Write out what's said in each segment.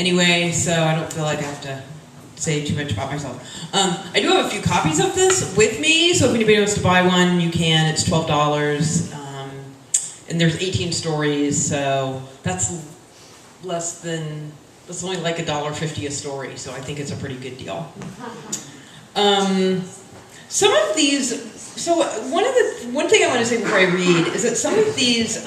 anyway, so I don't feel like I have to say too much about myself. I do have a few copies of this with me, so if anybody wants to buy one, you can. It's $12, and there's 18 stories, so that's only like $1.50 a story, so I think it's a pretty good deal. Some of these, so one thing I want to say before I read is that some of these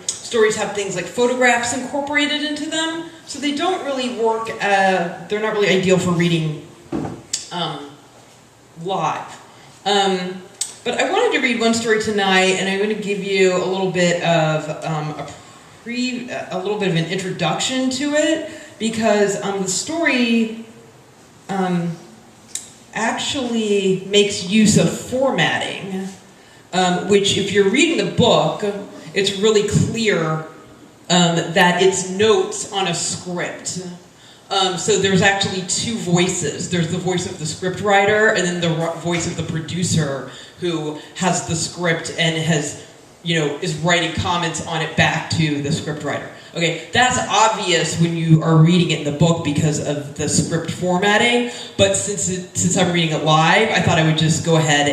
stories have things like photographs incorporated into them, so they don't really work, they're not really ideal for reading live. But I wanted to read one story tonight, and I'm going to give you a little bit of an introduction to it, because the story actually makes use of formatting, which if you're reading the book, it's really clear that it's notes on a script. So there's actually two voices. There's the voice of the script writer, and then the voice of the producer who has the script and is writing comments on it back to the script writer. Okay, that's obvious when you are reading it in the book because of the script formatting, but since I'm reading it live, I thought I would just go ahead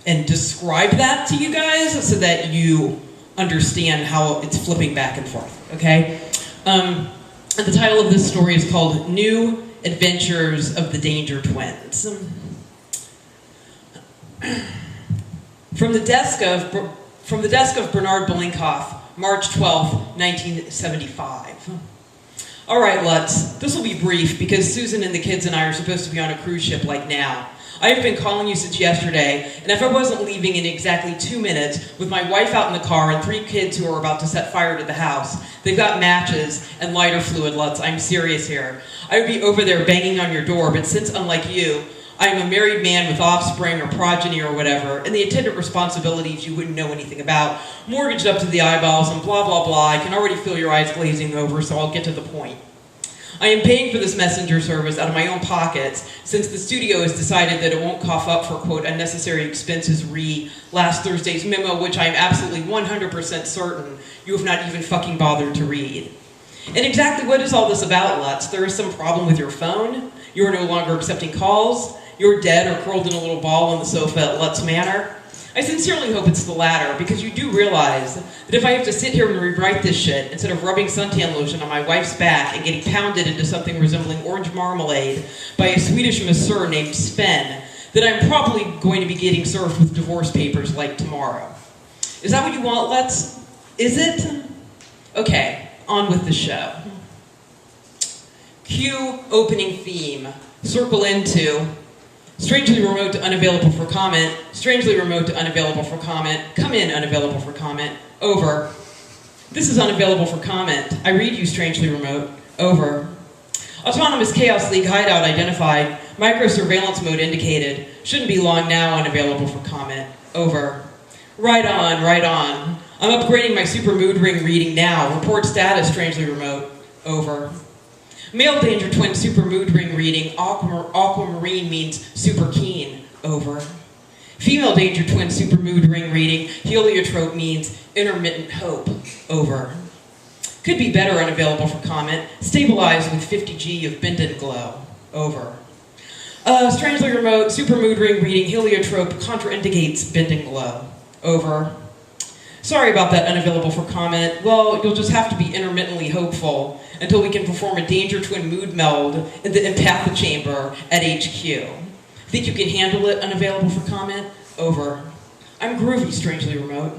and describe that to you guys so that you understand how it's flipping back and forth, okay? The title of this story is called New Adventures of the Danger Twins. From the desk of Bernard Belinkoff, March 12th, 1975. All right, Lutz, this will be brief because Susan and the kids and I are supposed to be on a cruise ship like now. I have been calling you since yesterday, and if I wasn't leaving in exactly 2 minutes with my wife out in the car and 3 kids who are about to set fire to the house, they've got matches and lighter fluid, Lutz, I'm serious here. I would be over there banging on your door, but since, unlike you, I am a married man with offspring or progeny or whatever, and the attendant responsibilities you wouldn't know anything about, mortgaged up to the eyeballs and blah, blah, blah. I can already feel your eyes glazing over, so I'll get to the point. I am paying for this messenger service out of my own pockets, since the studio has decided that it won't cough up for, quote, unnecessary expenses re last Thursday's memo, which I am absolutely 100% certain you have not even fucking bothered to read. And exactly what is all this about, Lutz? There is some problem with your phone? You are no longer accepting calls? You're dead or curled in a little ball on the sofa at Lutz Manor? I sincerely hope it's the latter, because you do realize that if I have to sit here and rewrite this shit instead of rubbing suntan lotion on my wife's back and getting pounded into something resembling orange marmalade by a Swedish masseur named Sven, that I'm probably going to be getting served with divorce papers like tomorrow. Is that what you want, Lutz? Is it? Okay, on with the show. Cue opening theme. Circle into... Strangely remote to unavailable for comment. Strangely remote to unavailable for comment. Come in, unavailable for comment. Over. This is unavailable for comment. I read you, strangely remote. Over. Autonomous Chaos League hideout identified. Micro surveillance mode indicated. Shouldn't be long now, unavailable for comment. Over. Right on, right on. I'm upgrading my super mood ring reading now. Report status, strangely remote. Over. Male Danger Twin super mood ring reading, aquamarine means super keen, over. Female Danger Twin super mood ring reading, heliotrope means intermittent hope, over. Could be better, unavailable for comment, stabilized with 50G of bend and glow, over. Strangely remote super mood ring reading, heliotrope contraindicates bend and glow, over. Sorry about that, unavailable for comment. Well, you'll just have to be intermittently hopeful until we can perform a Danger Twin mood meld in the empathic chamber at HQ. Think you can handle it, unavailable for comment? Over. I'm groovy, strangely remote.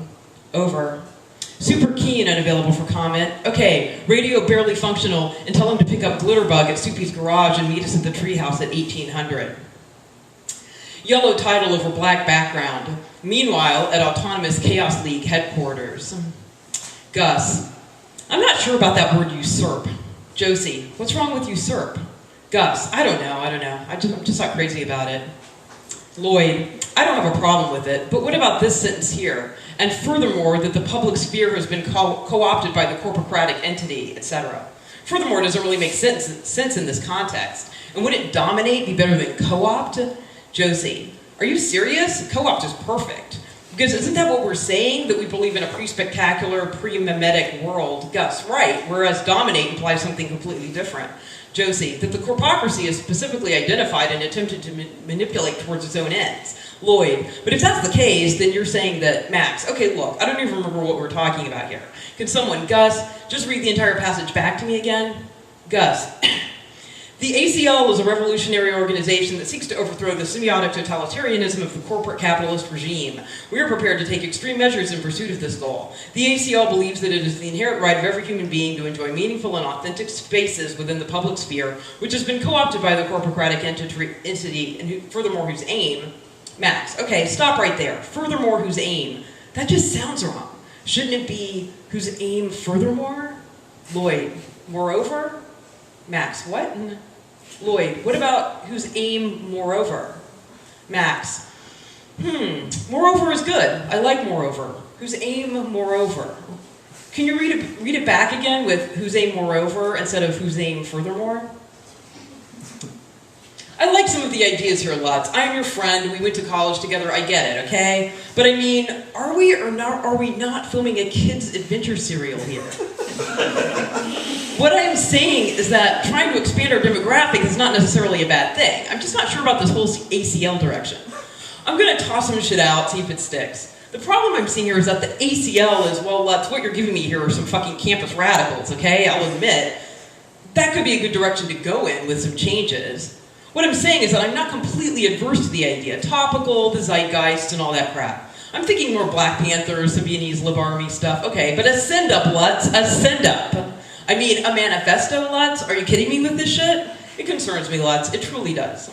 Over. Super keen, unavailable for comment. Okay, radio barely functional, and tell him to pick up Glitterbug at Soupy's garage and meet us at the treehouse at 1800. Yellow title over black background. Meanwhile, at Autonomous Chaos League headquarters. Gus. I'm not sure about that word usurp. Josie. What's wrong with usurp? Gus. I don't know. I'm just not crazy about it. Lloyd. I don't have a problem with it, but what about this sentence here? And furthermore, that the public sphere has been co-opted by the corporocratic entity, etc. Furthermore, doesn't really make sense in this context. And would it dominate be better than co-opt? Josie. Are you serious? Co-opt is perfect. Because isn't that what we're saying? That we believe in a pre-spectacular, pre-mimetic world? Gus, right. Whereas dominate implies something completely different. Josie, that the corpocracy is specifically identified and attempted to manipulate towards its own ends. Lloyd, but if that's the case, then you're saying that Max, okay, look, I don't even remember what we're talking about here. Can someone, Gus, just read the entire passage back to me again? Gus, the ACL is a revolutionary organization that seeks to overthrow the symbiotic totalitarianism of the corporate capitalist regime. We are prepared to take extreme measures in pursuit of this goal. The ACL believes that it is the inherent right of every human being to enjoy meaningful and authentic spaces within the public sphere, which has been co-opted by the corpocratic entity, and furthermore whose aim... Max, okay, stop right there. Furthermore, whose aim? That just sounds wrong. Shouldn't it be whose aim furthermore? Lloyd, moreover? Max, what? Lloyd, what about whose aim moreover? Max, moreover is good. I like moreover. Whose aim moreover? Can you read it back again with whose aim moreover instead of whose aim furthermore? I like some of the ideas here, Lutz. I'm your friend. We went to college together. I get it, okay? But I mean, are we not filming a kids' adventure serial here? What I'm saying is that trying to expand our demographic is not necessarily a bad thing. I'm just not sure about this whole ACL direction. I'm going to toss some shit out, see if it sticks. The problem I'm seeing here is that the ACL is, well, Lutz, what you're giving me here are some fucking campus radicals, okay? I'll admit. That could be a good direction to go in with some changes. What I'm saying is that I'm not completely adverse to the idea. Topical, the zeitgeist, and all that crap. I'm thinking more Black Panthers, the Viennese Lib Army stuff. Okay, but a send-up, Lutz. A send-up. I mean, a manifesto, Lutz? Are you kidding me with this shit? It concerns me, Lutz. It truly does.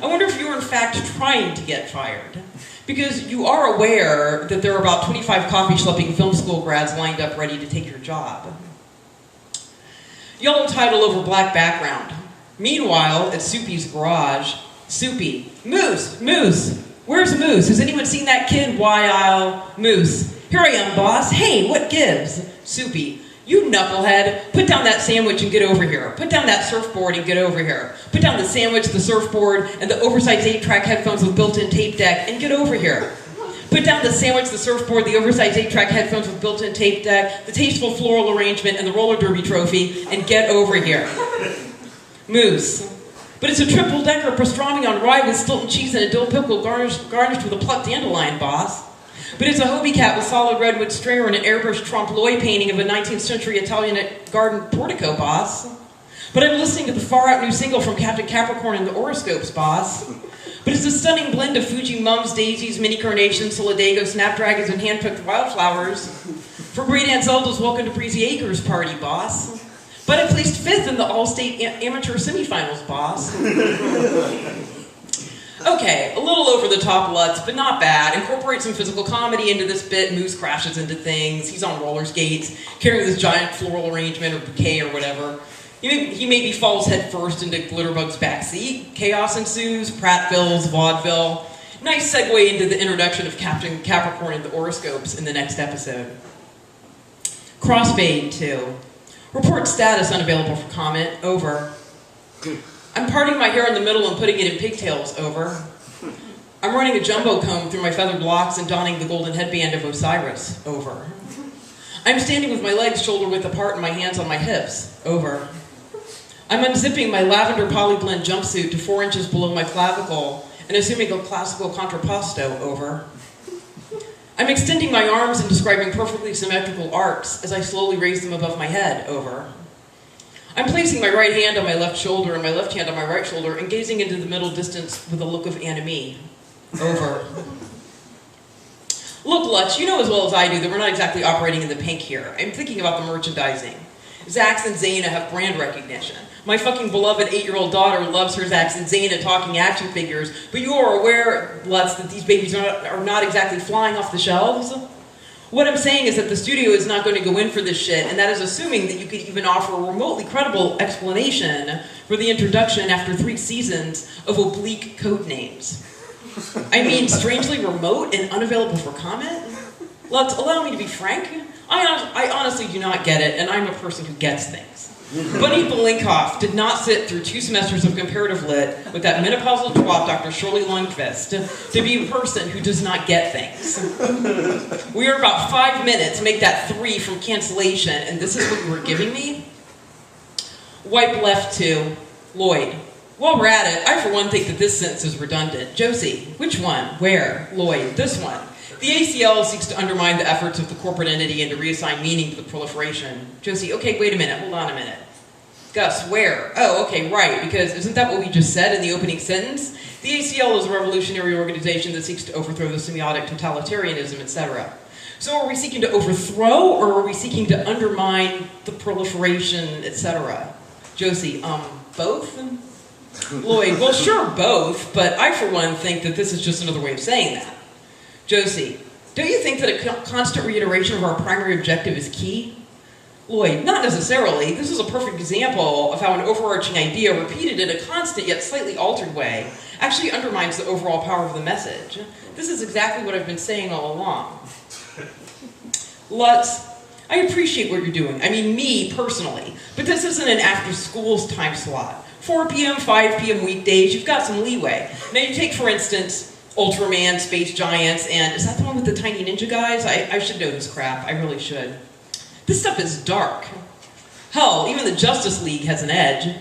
I wonder if you're in fact trying to get fired. Because you are aware that there are about 25 coffee-schlepping film school grads lined up ready to take your job. Yellow title over black background. Meanwhile, at Soupy's garage, Soupy, Moose, where's Moose? Has anyone seen that kid? Why, I'll... Moose, here I am, boss. Hey, what gives? Soupy, you knucklehead, put down that sandwich and get over here. Put down that surfboard and get over here. Put down the sandwich, the surfboard, and the oversized 8-track headphones with built-in tape deck and get over here. Put down the sandwich, the surfboard, the oversized 8-track headphones with built-in tape deck, the tasteful floral arrangement, and the roller derby trophy, and get over here. Moose. But it's a triple-decker pastrami on rye with Stilton cheese and a dill pickle garnished with a plucked dandelion, boss. But it's a Hobie cat with solid redwood stringer and an airbrush trompe-l'oeil painting of a 19th century Italian garden portico, boss. But I'm listening to the far-out new single from Captain Capricorn and the Horoscopes, boss. But it's a stunning blend of Fuji mums, daisies, mini carnations, solidago, snapdragons, and hand-picked wildflowers. For Great Aunt Zelda's Welcome to Breezy Acres party, boss. But I placed 5th in the All-State Amateur semifinals, boss. Okay, a little over the top, Lutz, but not bad. Incorporate some physical comedy into this bit. Moose crashes into things. He's on roller skates, carrying this giant floral arrangement or bouquet or whatever. He maybe falls head first into Glitterbug's backseat. Chaos ensues, Prattville's vaudeville. Nice segue into the introduction of Captain Capricorn and the Horoscopes in the next episode. Crossfade 2. Report status unavailable for comment. Over. I'm parting my hair in the middle and putting it in pigtails. Over. I'm running a jumbo comb through my feathered locks and donning the golden headband of Osiris. Over. I'm standing with my legs shoulder-width apart and my hands on my hips. Over. I'm unzipping my lavender polyblend jumpsuit to 4 inches below my clavicle and assuming a classical contrapposto. Over. I'm extending my arms and describing perfectly symmetrical arcs as I slowly raise them above my head. Over. I'm placing my right hand on my left shoulder and my left hand on my right shoulder and gazing into the middle distance with a look of anomie. Over. Look, Lutz, you know as well as I do that we're not exactly operating in the pink here. I'm thinking about the merchandising. Zax and Zayna have brand recognition. My fucking beloved 8-year-old daughter loves her Zax and Zayna talking action figures, but you are aware, Lutz, that these babies are not exactly flying off the shelves? What I'm saying is that the studio is not going to go in for this shit, and that is assuming that you could even offer a remotely credible explanation for the introduction after 3 seasons of oblique code names. I mean, strangely remote and unavailable for comment? Lutz, allow me to be frank. I honestly do not get it, and I'm a person who gets things. Bunny Belinkoff did not sit through 2 semesters of comparative lit with that menopausal twat Dr. Shirley Lundqvist to be a person who does not get things. We are about 5 minutes to make that 3 from cancellation, and this is what you were giving me? Wipe left to Lloyd. While we're at it, I for one think that this sentence is redundant. Josie, which one? Where? Lloyd, this one. The ACL seeks to undermine the efforts of the corporate entity and to reassign meaning to the proliferation. Josie, okay, wait a minute, hold on a minute. Gus, where? Oh, okay, right, because isn't that what we just said in the opening sentence? The ACL is a revolutionary organization that seeks to overthrow the semiotic totalitarianism, etc. So are we seeking to overthrow, or are we seeking to undermine the proliferation, etc.? Josie, both? Lloyd, well, sure, both, but I, for one, think that this is just another way of saying that. Josie, don't you think that a constant reiteration of our primary objective is key? Lloyd, not necessarily. This is a perfect example of how an overarching idea repeated in a constant yet slightly altered way actually undermines the overall power of the message. This is exactly what I've been saying all along. Lutz, I appreciate what you're doing. I mean, me, personally. But this isn't an after-schools time slot. 4 p.m., 5 p.m. weekdays, you've got some leeway. Now you take, for instance, Ultraman, Space Giants, and is that the one with the tiny ninja guys? I should know this crap. I really should. This stuff is dark. Hell, even the Justice League has an edge.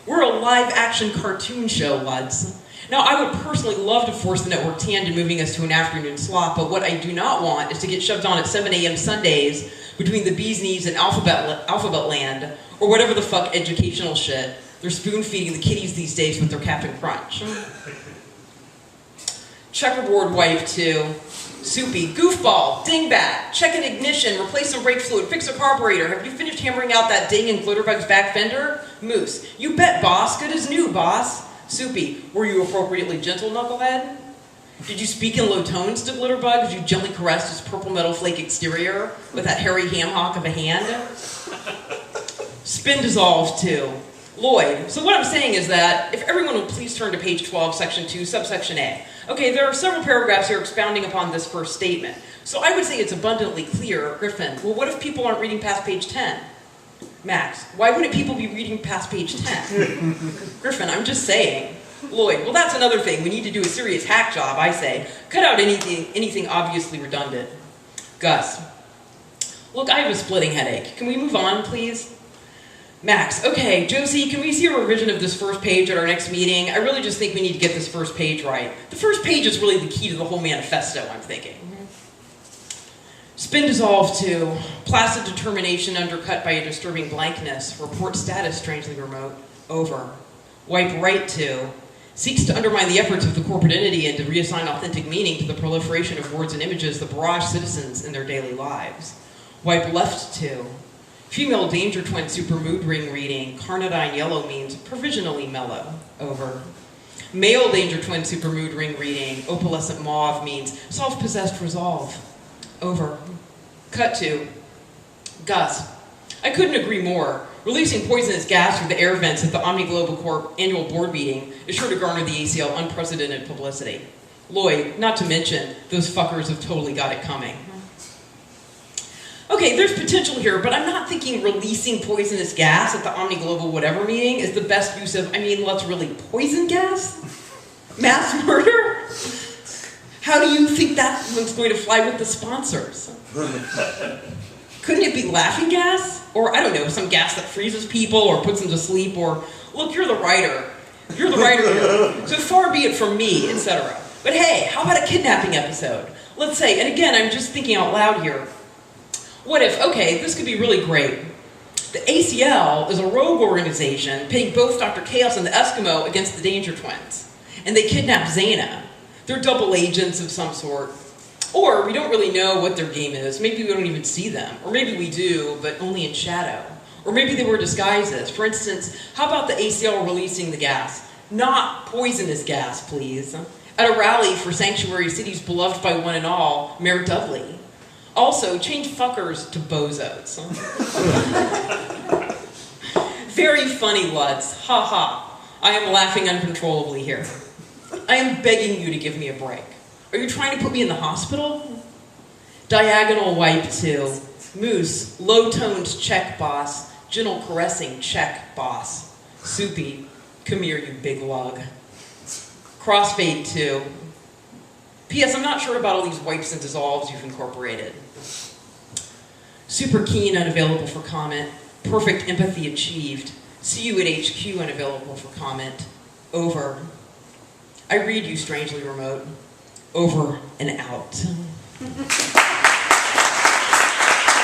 We're a live-action cartoon show, Lutz. Now, I would personally love to force the network's hand in moving us to an afternoon slot, but what I do not want is to get shoved on at 7 a.m. Sundays between the bee's knees and Alphabet Land, or whatever the fuck educational shit they're spoon-feeding the kiddies these days with their Captain Crunch. Checkerboard wipe to Soupy, goofball, dingbat, check an ignition, replace some brake fluid, fix a carburetor. Have you finished hammering out that ding in Glitterbug's back fender? Moose, you bet, boss. Good as new, boss. Soupy, were you appropriately gentle, knucklehead? Did you speak in low tones to Glitterbug as you gently caressed his purple metal flake exterior with that hairy ham hock of a hand? Spin dissolve to Lloyd. So what I'm saying is that if everyone would please turn to page 12, section 2, subsection A. Okay, there are several paragraphs here expounding upon this first statement. So I would say it's abundantly clear, Griffin. Well, what if people aren't reading past page 10? Max, why wouldn't people be reading past page 10? Griffin, I'm just saying. Lloyd, well, that's another thing. We need to do a serious hack job, I say. Cut out anything obviously redundant. Gus, look, I have a splitting headache. Can we move on, please? Max, okay, Josie, can we see a revision of this first page at our next meeting? I really just think we need to get this first page right. The first page is really the key to the whole manifesto, I'm thinking. Spin dissolve to placid determination undercut by a disturbing blankness. Report status strangely remote. Over. Wipe right to seeks to undermine the efforts of the corporate entity and to reassign authentic meaning to the proliferation of words and images that barrage citizens in their daily lives. Wipe left to female danger twin super mood ring reading. Carnadine yellow means provisionally mellow. Over. Male danger twin super mood ring reading. Opalescent mauve means self-possessed resolve. Over. Cut to Gus. I couldn't agree more. Releasing poisonous gas through the air vents at the Omni Global Corp annual board meeting is sure to garner the ACL unprecedented publicity. Lloyd, not to mention, those fuckers have totally got it coming. Okay, there's potential here, but I'm not thinking releasing poisonous gas at the Omni Global whatever meeting is the best use of, let's really poison gas? Mass murder? How do you think that one's going to fly with the sponsors? Couldn't it be laughing gas? Or, I don't know, some gas that freezes people or puts them to sleep or, look, you're the writer. You're the writer here. So far be it from me, etc. But hey, how about a kidnapping episode? Let's say, and again, I'm just thinking out loud here. What if, okay, this could be really great. The ACL is a rogue organization pitting both Dr. Chaos and the Eskimo against the Danger Twins. And they kidnap Zaina. They're double agents of some sort. Or we don't really know what their game is. Maybe we don't even see them. Or maybe we do, but only in shadow. Or maybe they were disguises. For instance, how about the ACL releasing the gas? Not poisonous gas, please. At a rally for Sanctuary City's beloved by one and all, Mayor Dudley. Also, change fuckers to bozos. Very funny, Lutz. Ha ha. I am laughing uncontrollably here. I am begging you to give me a break. Are you trying to put me in the hospital? Diagonal wipe to Moose, low-toned check boss, Gentle caressing, check, boss. Soupy, come here, you big lug. Crossfade 2. P.S. I'm not sure about all these wipes and dissolves you've incorporated. Super keen, unavailable for comment. Perfect empathy achieved. See you at HQ, unavailable for comment. Over. I read you, strangely remote. Over and out.